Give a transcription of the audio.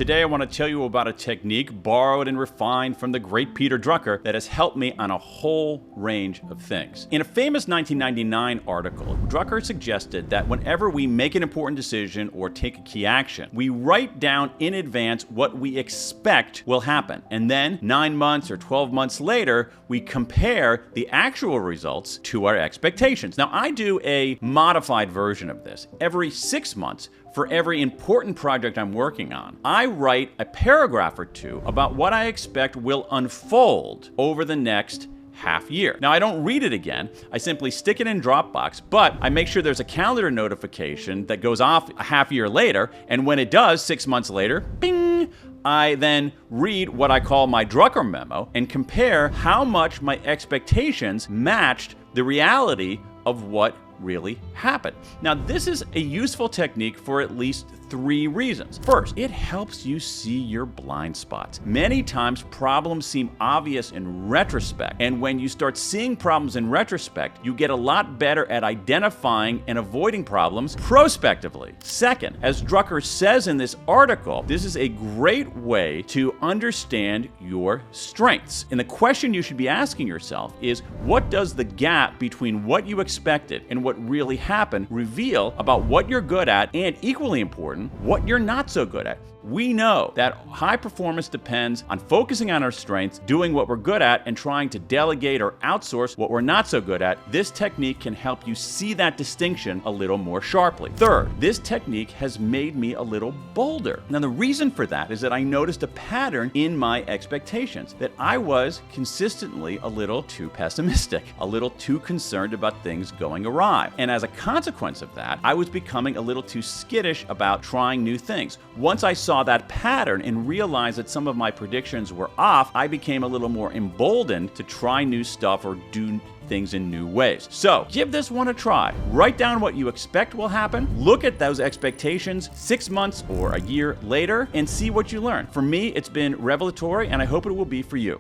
Today I want to tell you about a technique borrowed and refined from the great Peter Drucker that has helped me on a whole range of things. In a famous 1999 article, Drucker suggested that whenever we make an important decision or take a key action, we write down in advance what we expect will happen. And then 9 months or 12 months later, we compare the actual results to our expectations. Now, I do a modified version of this. Every 6 months, for every important project I'm working on, I write a paragraph or two about what I expect will unfold over the next half year. Now, I don't read it again. I simply stick it in Dropbox, but I make sure there's a calendar notification that goes off a half year later, and when it does, 6 months later, bing, I then read what I call my Drucker memo and compare how much my expectations matched the reality of what really happened. Now, this is a useful technique for at least 3 reasons. First, it helps you see your blind spots. Many times, problems seem obvious in retrospect, and when you start seeing problems in retrospect, you get a lot better at identifying and avoiding problems prospectively. Second, as Drucker says in this article, this is a great way to understand your strengths. And the question you should be asking yourself is, what does the gap between what you expected and what really happened reveal about what you're good at, and equally important, what you're not so good at? We know that high performance depends on focusing on our strengths, doing what we're good at, and trying to delegate or outsource what we're not so good at. This technique can help you see that distinction a little more sharply. Third, this technique has made me a little bolder. Now, the reason for that is that I noticed a pattern in my expectations, that I was consistently a little too pessimistic, a little too concerned about things going awry. And as a consequence of that, I was becoming a little too skittish about trying new things. Once I saw that pattern and realized that some of my predictions were off, I became a little more emboldened to try new stuff or do things in new ways. So give this one a try. Write down what you expect will happen. Look at those expectations 6 months or a year later and see what you learn. For me, it's been revelatory, and I hope it will be for you.